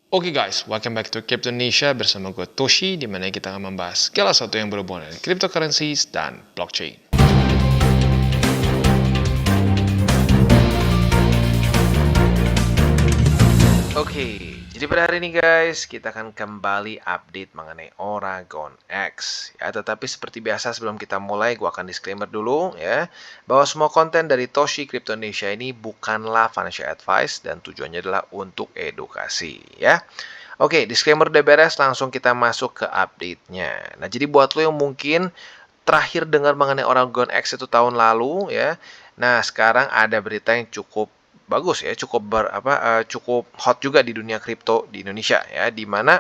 Oke guys, welcome back to Crypto Indonesia bersama gue Toshi, di mana kita akan membahas segala sesuatu yang berhubungan dengan cryptocurrencies dan blockchain. Oke, jadi pada hari ini guys, kita akan kembali update mengenai Oragon X. Ya, tetapi seperti biasa sebelum kita mulai, gue akan disclaimer dulu ya, bahwa semua konten dari Toshi Crypto Indonesia ini bukanlah financial advice dan tujuannya adalah untuk edukasi ya. Oke, disclaimer udah beres, langsung kita masuk ke update-nya. Nah, jadi buat lo yang mungkin terakhir dengar mengenai Oragon X itu tahun lalu ya. Nah, sekarang ada berita yang cukup bagus ya, cukup hot juga di dunia kripto di Indonesia ya, di mana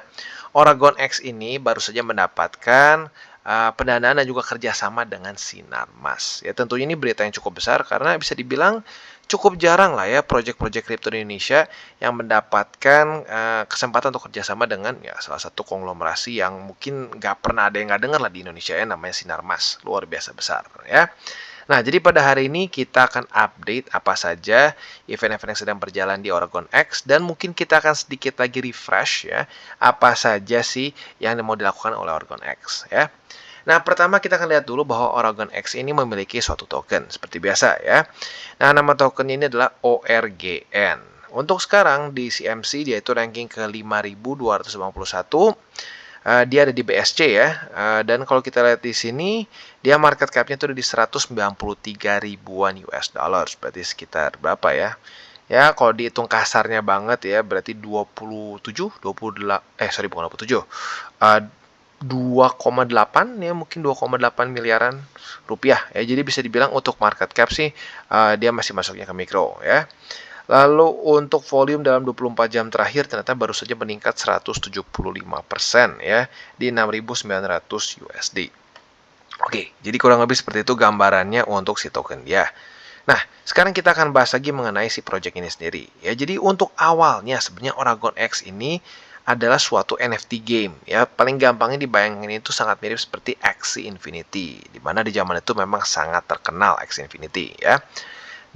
Oragon X ini baru saja mendapatkan pendanaan dan juga kerjasama dengan Sinarmas. Ya, tentunya ini berita yang cukup besar karena bisa dibilang cukup jarang lah ya proyek-proyek kripto di Indonesia yang mendapatkan kesempatan untuk kerjasama dengan ya salah satu konglomerasi yang mungkin nggak pernah ada yang nggak dengar lah di Indonesia ya, namanya Sinarmas, luar biasa besar ya. Nah, jadi pada hari ini kita akan update apa saja event-event yang sedang berjalan di Oragon X dan mungkin kita akan sedikit lagi refresh ya, apa saja sih yang mau dilakukan oleh Oragon X ya. Nah, pertama kita akan lihat dulu bahwa Oragon X ini memiliki suatu token seperti biasa ya. Nah, nama token ini adalah ORGN. Untuk sekarang di CMC dia itu ranking ke 5251. Dia ada di BSC ya. Dan kalau kita lihat di sini, dia market cap-nya itu ada di 193 ribuan US dollars. Berarti sekitar berapa ya? Ya, kalau dihitung kasarnya banget ya, berarti 27, 28, sorry bukan 27. 2,8 ya, mungkin 2,8 miliaran rupiah ya. Jadi bisa dibilang untuk market cap sih dia masih masuknya ke mikro ya. Lalu untuk volume dalam 24 jam terakhir ternyata baru saja meningkat 175% ya, di 6.900 USD. Oke, jadi kurang lebih seperti itu gambarannya untuk si token dia. Nah, sekarang kita akan bahas lagi mengenai si project ini sendiri. Ya, jadi untuk awalnya sebenarnya Oragon X ini adalah suatu NFT game. Ya, paling gampangnya dibayangin itu sangat mirip seperti Axie Infinity, di mana di zaman itu memang sangat terkenal Axie Infinity ya.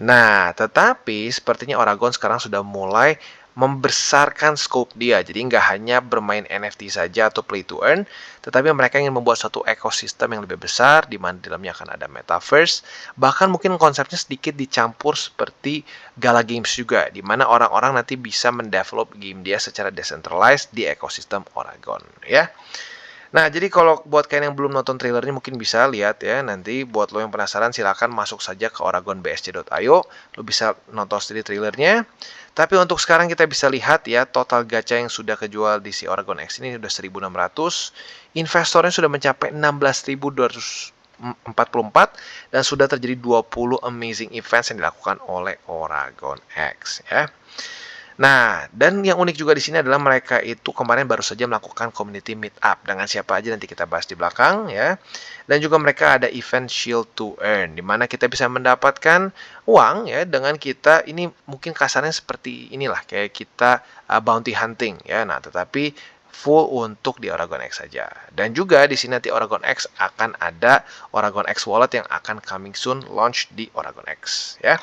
Nah, tetapi sepertinya Oragon sekarang sudah mulai membesarkan scope dia. Jadi nggak hanya bermain NFT saja atau play to earn, tetapi mereka ingin membuat satu ekosistem yang lebih besar, di mana di dalamnya akan ada metaverse. Bahkan mungkin konsepnya sedikit dicampur seperti Gala Games juga, di mana orang-orang nanti bisa mendevelop game dia secara decentralized di ekosistem Oragon. Ya. Nah, jadi kalau buat kalian yang belum nonton trailernya mungkin bisa lihat ya. Nanti buat lo yang penasaran silakan masuk saja ke oragonbsc.io. Lo bisa nonton sendiri trailernya. Tapi untuk sekarang kita bisa lihat ya, total gacha yang sudah kejual di si Oragon X ini sudah 1.600. Investornya sudah mencapai 16.244 dan sudah terjadi 20 amazing events yang dilakukan oleh Oragon X ya. Nah, dan yang unik juga di sini adalah mereka itu kemarin baru saja melakukan community meetup dengan siapa aja nanti kita bahas di belakang ya. Dan juga mereka ada event Shield to Earn di mana kita bisa mendapatkan uang ya dengan kita ini mungkin kasarnya seperti inilah kayak kita bounty hunting ya. Nah, tetapi full untuk di Oragon X saja. Dan juga di sini nanti Oragon X akan ada Oragon X Wallet yang akan coming soon launch di Oragon X ya.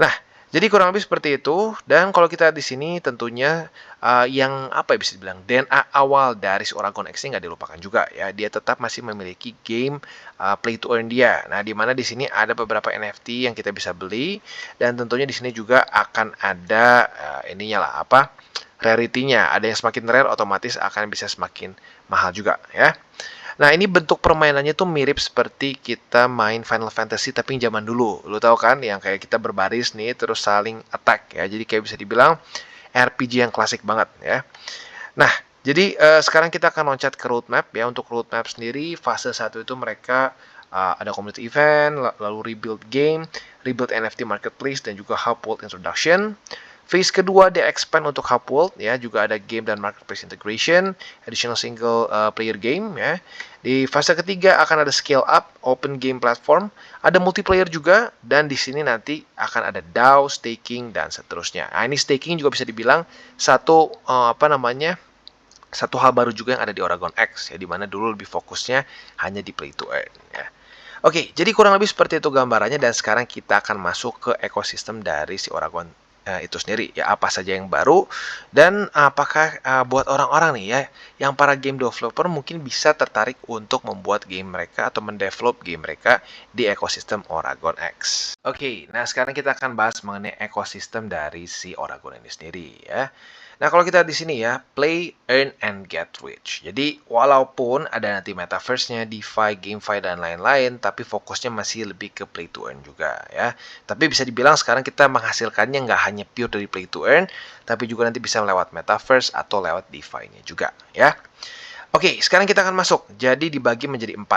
Nah, jadi kurang lebih seperti itu. Dan kalau kita di sini tentunya yang apa ya bisa dibilang DNA awal dari si Oragon X ini nggak dilupakan juga ya. Dia tetap masih memiliki game play to earn dia. Nah, di mana di sini ada beberapa NFT yang kita bisa beli dan tentunya di sini juga akan ada ininya lah apa rarity-nya. Ada yang semakin rare otomatis akan bisa semakin mahal juga ya. Nah, ini bentuk permainannya tuh mirip seperti kita main Final Fantasy tapi yang zaman dulu. Lu tahu kan yang kayak kita berbaris nih terus saling attack ya. Jadi kayak bisa dibilang RPG yang klasik banget ya. Nah, jadi sekarang kita akan loncat ke roadmap ya. Untuk roadmap sendiri fase 1 itu mereka ada community event, lalu rebuild game, rebuild NFT marketplace dan juga hub world introduction. Phase kedua dia expand untuk hub world ya, juga ada game dan marketplace integration, additional single player game ya. Di fase ketiga akan ada scale up, open game platform, ada multiplayer juga dan di sini nanti akan ada DAO, staking dan seterusnya. Nah, ini staking juga bisa dibilang satu satu hal baru juga yang ada di Oragon X ya, di mana dulu lebih fokusnya hanya di play to earn ya. Oke, jadi kurang lebih seperti itu gambarannya dan sekarang kita akan masuk ke ekosistem dari si Oragon itu sendiri ya, apa saja yang baru dan apakah buat orang-orang nih ya yang para game developer mungkin bisa tertarik untuk membuat game mereka atau mendevelop game mereka di ekosistem Oragon X. Oke, nah sekarang kita akan bahas mengenai ekosistem dari si Oragon ini sendiri ya. Nah, kalau kita di sini ya, play, earn, and get rich. Jadi, walaupun ada nanti metaverse-nya, DeFi, GameFi, dan lain-lain, tapi fokusnya masih lebih ke play to earn juga ya. Tapi bisa dibilang sekarang kita menghasilkannya nggak hanya pure dari play to earn, tapi juga nanti bisa lewat metaverse atau lewat DeFi-nya juga ya. Oke, sekarang kita akan masuk. Jadi dibagi menjadi 4.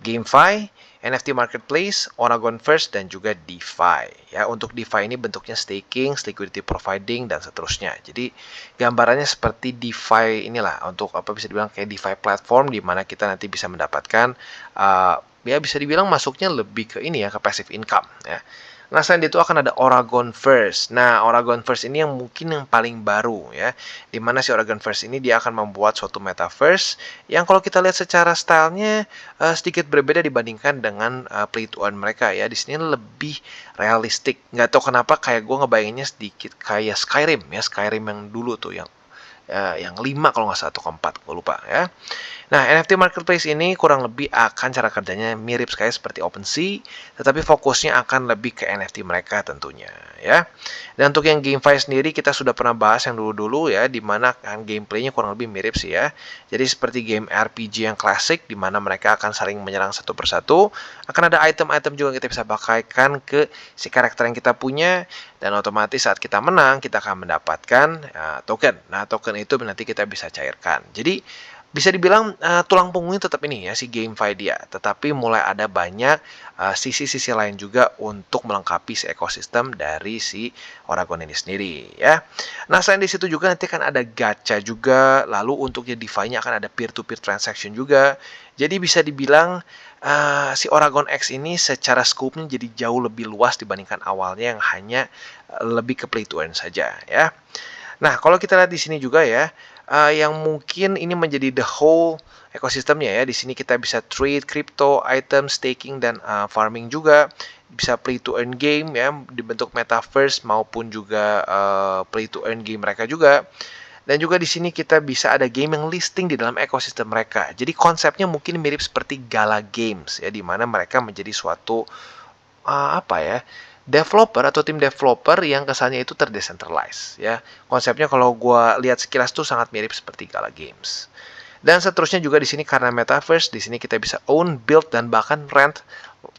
GameFi, NFT Marketplace, Oragon First, dan juga DeFi. Ya, untuk DeFi ini bentuknya staking, liquidity providing, dan seterusnya. Jadi gambarannya seperti DeFi inilah, untuk apa bisa dibilang kayak DeFi platform di mana kita nanti bisa mendapatkan ya bisa dibilang masuknya lebih ke ini ya, ke passive income ya. Nah, selain itu akan ada Oragon First. Nah, Oragon First ini yang mungkin yang paling baru ya. Di mana si Oragon First ini dia akan membuat suatu metaverse yang kalau kita lihat secara stylenya sedikit berbeda dibandingkan dengan play to earn mereka ya. Di sini lebih realistik. Nggak tahu kenapa kayak gue ngebayanginnya sedikit kayak Skyrim ya. Skyrim yang dulu tuh yang 5 kalau nggak salah atau keempat, gue lupa ya. Nah, NFT Marketplace ini kurang lebih akan cara kerjanya mirip sekali seperti OpenSea, tetapi fokusnya akan lebih ke NFT mereka tentunya ya. Dan untuk yang GameFi sendiri kita sudah pernah bahas yang dulu-dulu ya, di mana kan gameplaynya kurang lebih mirip sih ya. Jadi seperti game RPG yang klasik, di mana mereka akan saling menyerang satu persatu. Akan ada item-item juga yang kita bisa pakaikan ke si karakter yang kita punya, dan otomatis saat kita menang kita akan mendapatkan token. Nah, token itu nanti kita bisa cairkan. Jadi bisa dibilang tulang punggungnya tetap ini ya si GameFi dia, tetapi mulai ada banyak sisi-sisi lain juga untuk melengkapi si ekosistem dari si Oragon ini sendiri ya. Nah, selain di situ juga nanti kan ada gacha juga, lalu untuk yang DeFi-nya akan ada peer-to-peer transaction juga. Jadi bisa dibilang si Oragon X ini secara scope-nya jadi jauh lebih luas dibandingkan awalnya yang hanya lebih ke play to earn saja ya. Nah, kalau kita lihat di sini juga ya, yang mungkin ini menjadi the whole ekosistemnya ya. Di sini kita bisa trade crypto, item, staking, dan farming juga. Bisa play to earn game ya, dibentuk metaverse maupun juga play to earn game mereka juga. Dan juga di sini kita bisa ada game yang listing di dalam ekosistem mereka. Jadi konsepnya mungkin mirip seperti Gala Games ya, di mana mereka menjadi suatu apa ya, developer atau tim developer yang kesannya itu terdecentralized ya. Konsepnya kalau gua lihat sekilas tuh sangat mirip seperti Gala Games. Dan seterusnya juga di sini karena metaverse, di sini kita bisa own, build, dan bahkan rent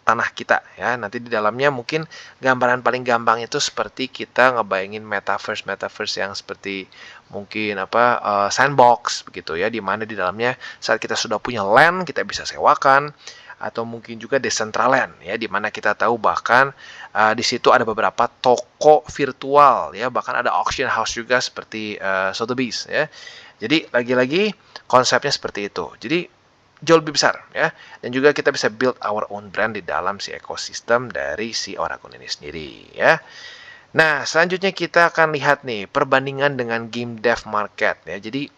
tanah kita ya. Nanti di dalamnya mungkin gambaran paling gampang itu seperti kita ngebayangin metaverse yang seperti mungkin sandbox begitu ya, di mana di dalamnya saat kita sudah punya land kita bisa sewakan, atau mungkin juga Decentraland ya, di mana kita tahu bahkan di situ ada beberapa toko virtual ya, bahkan ada auction house juga seperti Sotheby's ya. Jadi lagi-lagi konsepnya seperti itu. Jadi jauh lebih besar ya, dan juga kita bisa build our own brand di dalam si ekosistem dari si Oragon ini sendiri ya. Nah, selanjutnya kita akan lihat nih perbandingan dengan game dev market ya. Jadi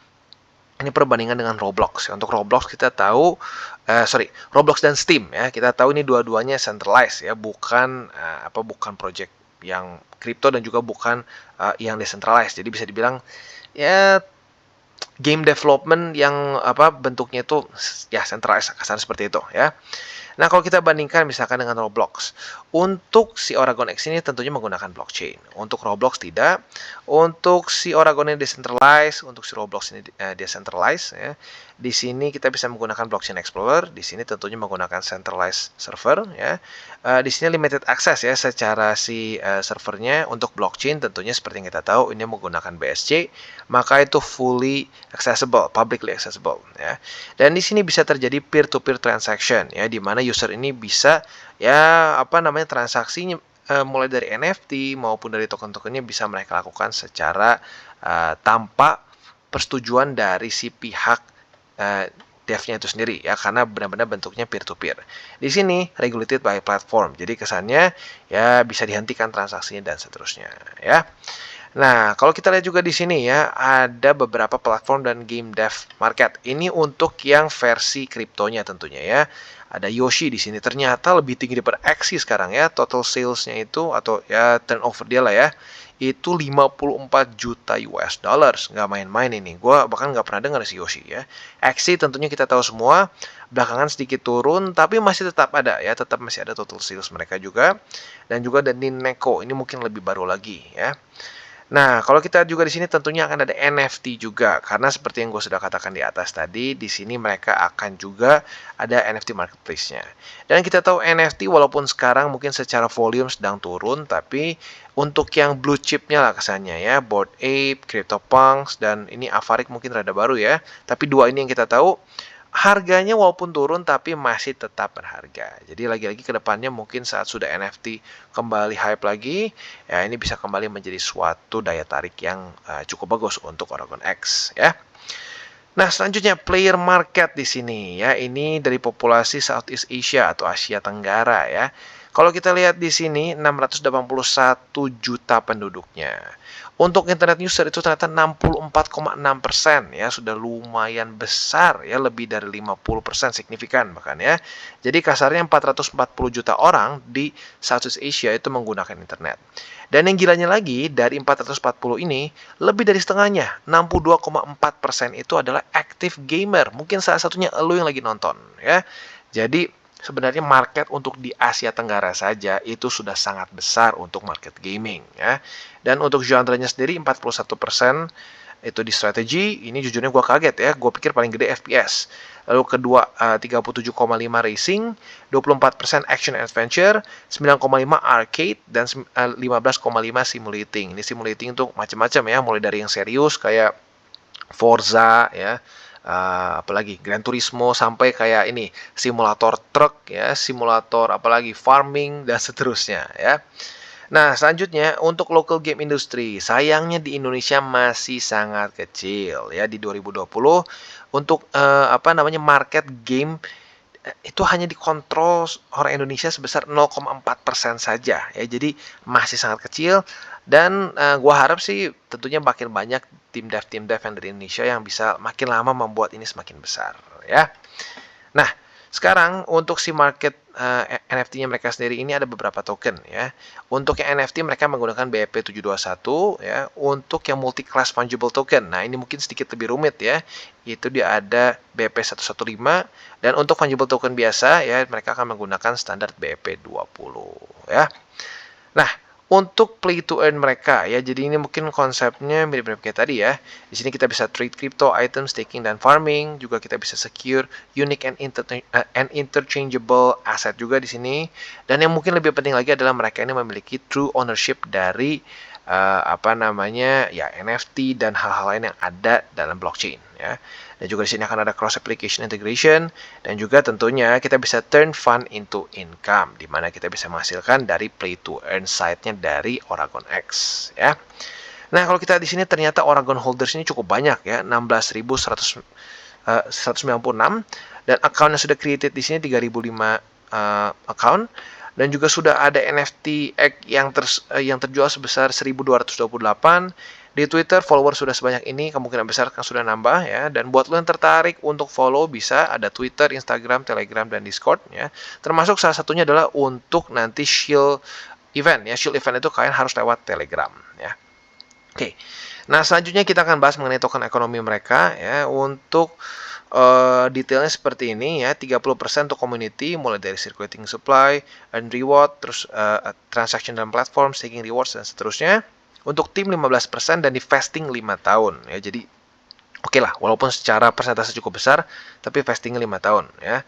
ini perbandingan dengan Roblox. Untuk Roblox kita tahu, Roblox dan Steam ya. Kita tahu ini dua-duanya centralized ya, bukan bukan project yang crypto dan juga bukan yang decentralized. Jadi bisa dibilang ya game development yang bentuknya itu ya centralized, kasar seperti itu ya. Nah, kalau kita bandingkan misalkan dengan Roblox, untuk si Oragon X ini tentunya menggunakan blockchain. Untuk Roblox tidak. Untuk si Oragon ini decentralized, untuk si Roblox ini decentralized ya. Di sini kita bisa menggunakan blockchain explorer, di sini tentunya menggunakan centralized server ya. Di sini limited access ya secara si servernya. Untuk blockchain tentunya seperti yang kita tahu ini menggunakan BSC, maka itu fully accessible, publicly accessible ya. Dan di sini bisa terjadi peer-to-peer transaction ya, di mana user ini bisa ya transaksinya mulai dari NFT maupun dari token-tokennya bisa mereka lakukan secara tanpa persetujuan dari si pihak devnya itu sendiri ya, karena benar-benar bentuknya peer-to-peer. Di sini regulated by platform, jadi kesannya ya bisa dihentikan transaksinya dan seterusnya ya. Nah, kalau kita lihat juga di sini ya, ada beberapa platform dan game dev market. Ini untuk yang versi kriptonya tentunya ya. Ada Yoshi di sini ternyata lebih tinggi daripada Axie sekarang ya. Total sales-nya itu atau ya turnover dia lah ya. Itu 54 juta US dollars. Nggak main-main ini. Gua bahkan nggak pernah dengar si Yoshi ya. Axie tentunya kita tahu semua. Belakangan sedikit turun, tapi masih tetap ada ya. Tetap masih ada total sales mereka juga. Dan juga ada Nineko. Ini mungkin lebih baru lagi ya. Nah, kalau kita juga di sini tentunya akan ada NFT juga, karena seperti yang gue sudah katakan di atas tadi, di sini mereka akan juga ada NFT marketplace-nya. Dan kita tahu NFT walaupun sekarang mungkin secara volume sedang turun, tapi untuk yang blue chip-nya lah kesannya ya, Bored Ape, CryptoPunks, dan ini Avarik mungkin rada baru ya. Tapi dua ini yang kita tahu, harganya walaupun turun tapi masih tetap berharga. Jadi lagi-lagi ke depannya mungkin saat sudah NFT kembali hype lagi, ya ini bisa kembali menjadi suatu daya tarik yang cukup bagus untuk Oragon X ya. Nah, selanjutnya player market di sini ya. Ini dari populasi Southeast Asia atau Asia Tenggara ya. Kalau kita lihat di sini 681 juta penduduknya. Untuk internet user itu ternyata 64,6% ya, sudah lumayan besar ya, lebih dari 50% signifikan bahkan ya. Jadi kasarnya 440 juta orang di Southeast Asia itu menggunakan internet. Dan yang gilanya lagi, dari 440 ini, lebih dari setengahnya, 62,4% itu adalah active gamer. Mungkin salah satunya elu yang lagi nonton, ya. Jadi, sebenarnya market untuk di Asia Tenggara saja itu sudah sangat besar untuk market gaming, ya. Dan untuk genre-nya sendiri, 41% itu di strategi. Ini jujurnya gue kaget ya, gue pikir paling gede FPS. Lalu kedua 37,5 racing, 24% action adventure, 9,5 arcade, dan 15,5 simulating. Ini simulating tuh macam-macam ya, mulai dari yang serius kayak Forza ya, apalagi Gran Turismo, sampai kayak ini simulator truk ya, simulator apalagi farming dan seterusnya ya. Nah, selanjutnya untuk local game industry, sayangnya di Indonesia masih sangat kecil ya di 2020 untuk apa namanya market game itu hanya dikontrol orang Indonesia sebesar 0,4% saja ya. Jadi masih sangat kecil dan gua harap sih tentunya makin banyak tim dev yang dari Indonesia yang bisa makin lama membuat ini semakin besar ya. Nah, sekarang untuk si market NFT-nya mereka sendiri ini ada beberapa token ya. Untuk yang NFT mereka menggunakan BEP721 ya. Untuk yang multi class fungible token. Nah, ini mungkin sedikit lebih rumit ya. Itu dia ada BEP115 dan untuk fungible token biasa ya mereka akan menggunakan standar BEP20 ya. Nah, untuk play to earn mereka ya, jadi ini mungkin konsepnya mirip-mirip kayak tadi ya. Di sini kita bisa trade crypto, item, staking, dan farming. Juga kita bisa secure unique and interchangeable asset juga di sini. Dan yang mungkin lebih penting lagi adalah mereka ini memiliki true ownership dari apa namanya ya NFT dan hal-hal lain yang ada dalam blockchain ya. Dan juga di sini akan ada cross application integration dan juga tentunya kita bisa turn fund into income di mana kita bisa menghasilkan dari play to earn site-nya dari Oragon X ya. Nah, kalau kita di sini ternyata Oragon holders ini cukup banyak ya, 16.196 dan account yang sudah created di sini 3.005 account. Dan juga sudah ada NFT yang terjual sebesar 1.228. Di Twitter follower sudah sebanyak ini, kemungkinan besar kan sudah nambah ya. Dan buat lo yang tertarik untuk follow bisa ada Twitter, Instagram, Telegram, dan Discord ya. Termasuk salah satunya adalah untuk nanti Shield event ya. Shield event itu kalian harus lewat Telegram ya. Oke. Nah, selanjutnya kita akan bahas mengenai token ekonomi mereka ya. Untuk detailnya seperti ini ya, 30% untuk community mulai dari circulating supply, earn reward, terus transaction dalam platform, staking rewards dan seterusnya. Untuk tim 15% dan di vesting 5 tahun ya. Jadi oke lah, walaupun secara persentase cukup besar, tapi vesting 5 tahun ya.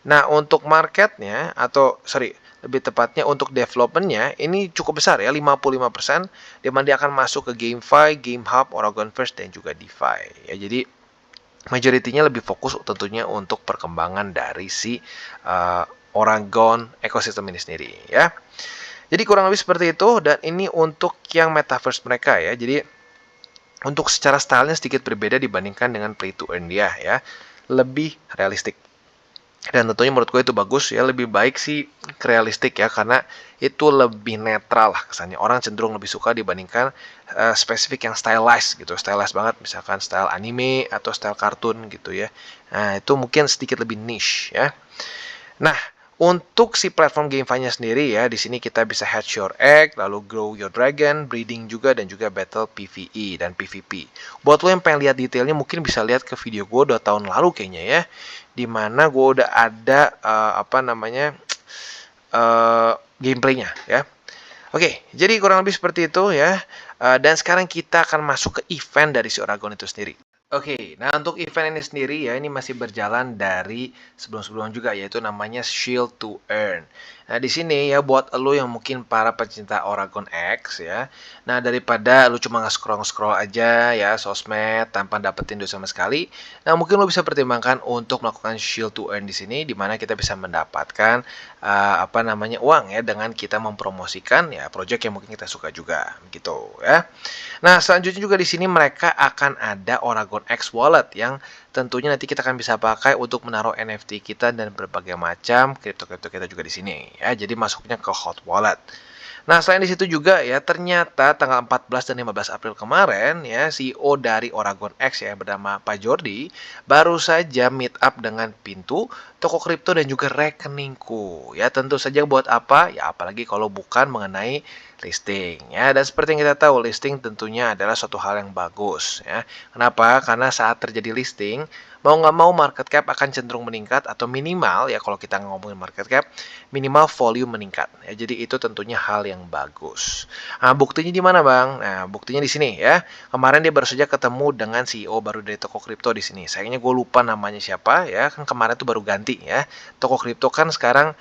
Nah, untuk marketnya atau lebih tepatnya untuk developmentnya ini cukup besar ya, 55%, di mana dia akan masuk ke GameFi, GameHub, Oragon First dan juga DeFi ya. Jadi majoritinya lebih fokus tentunya untuk perkembangan dari si Oragon ekosistem ini sendiri ya. Jadi kurang lebih seperti itu dan ini untuk yang metaverse mereka ya. Jadi untuk secara stylenya sedikit berbeda dibandingkan dengan play to earn dia ya. Lebih realistik. Dan tentunya menurut gue itu bagus ya, lebih baik sih realistik ya, karena itu lebih netral lah kesannya. Orang cenderung lebih suka dibandingkan spesifik yang stylized gitu, stylized banget, misalkan style anime atau style kartun gitu ya. Nah, itu mungkin sedikit lebih niche ya. Nah, untuk si platform GameFi-nya sendiri ya, di sini kita bisa hatch your egg, lalu grow your dragon, breeding juga, dan juga battle PvE dan PvP. Buat lo yang pengen lihat detailnya, mungkin bisa lihat ke video gue 2 tahun lalu kayaknya ya, dimana gue udah ada gameplaynya ya. Oke, jadi kurang lebih seperti itu ya. Dan sekarang kita akan masuk ke event dari si Oragon itu sendiri. Oke, nah untuk event ini sendiri ya, ini masih berjalan dari sebelum-sebelum juga, yaitu namanya Shield to Earn. Nah di sini ya buat lo yang mungkin para pecinta Oragon X ya, nah daripada lo cuma nge-scroll aja ya sosmed tanpa dapetin duit sama sekali, nah mungkin lo bisa pertimbangkan untuk melakukan Shield to Earn di sini, di mana kita bisa mendapatkan uang ya dengan kita mempromosikan ya project yang mungkin kita suka juga, gitu ya. Nah, selanjutnya juga di sini mereka akan ada Oragon X Wallet yang tentunya nanti kita akan bisa pakai untuk menaruh NFT kita dan berbagai macam kripto-kripto kita juga di sini ya. Jadi masuknya ke Hot Wallet. Nah, selain di situ juga ya, ternyata tanggal 14 dan 15 April kemarin ya, CEO dari Oragon X ya bernama Pak Jordi baru saja meet up dengan Pintu, toko kripto dan juga rekeningku. Ya, tentu saja buat apa? Ya, apalagi kalau bukan mengenai listing ya. Dan seperti yang kita tahu, listing tentunya adalah suatu hal yang bagus ya. Kenapa? Karena saat terjadi listing, mau nggak mau market cap akan cenderung meningkat atau minimal ya kalau kita ngomongin market cap, minimal volume meningkat ya. Jadi itu tentunya hal yang bagus. Nah, buktinya di mana, Bang? Nah, buktinya di sini ya. Kemarin dia baru saja ketemu dengan CEO baru dari toko kripto di sini. Sayangnya gue lupa namanya siapa ya. Kan kemarin tuh baru ganti ya. Toko kripto kan sekarang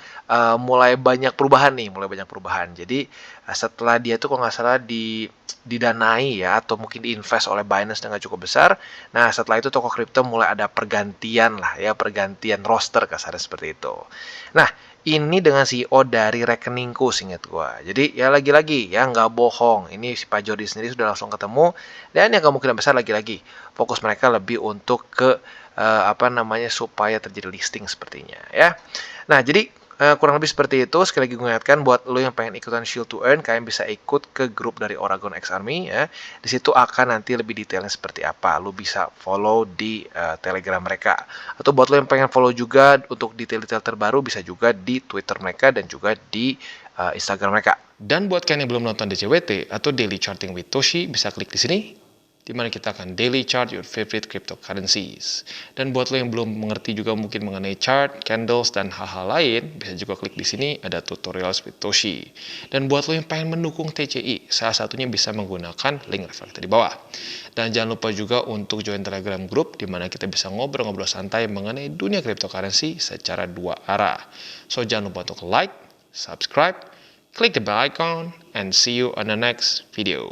mulai banyak perubahan nih, mulai banyak perubahan. Jadi setelah dia tuh kalau nggak salah didanai ya atau mungkin diinvest oleh Binance dengan cukup besar. Nah, setelah itu toko kripto mulai ada pergantian lah ya, pergantian roster kasarnya seperti itu. Nah, ini dengan CEO dari rekeningku seingat gua. Jadi ya lagi-lagi ya nggak bohong. Ini si Pak Jody sendiri sudah langsung ketemu dan yang kemungkinan besar lagi-lagi fokus mereka lebih untuk ke supaya terjadi listing sepertinya ya. Nah, jadi kurang lebih seperti itu. Sekali lagi gue ingatkan buat lo yang pengen ikutan Shield to Earn, kalian bisa ikut ke grup dari Oragon X Army ya. Di situ akan nanti lebih detailnya seperti apa. Lo bisa follow di Telegram mereka. Atau buat lo yang pengen follow juga untuk detail-detail terbaru bisa juga di Twitter mereka dan juga di Instagram mereka. Dan buat kalian yang belum nonton DCWT atau Daily Charting with Toshi, bisa klik di sini, di mana kita akan daily chart your favorite cryptocurrencies. Dan buat lo yang belum mengerti juga mungkin mengenai chart, candles, dan hal-hal lain, bisa juga klik di sini ada tutorials with Toshi. Dan buat lo yang pengen mendukung TCI, salah satunya bisa menggunakan link reflektor di bawah. Dan jangan lupa juga untuk join Telegram group, di mana kita bisa ngobrol-ngobrol santai mengenai dunia cryptocurrency secara 2 arah. So jangan lupa untuk like, subscribe, click the bell icon, and see you on the next video.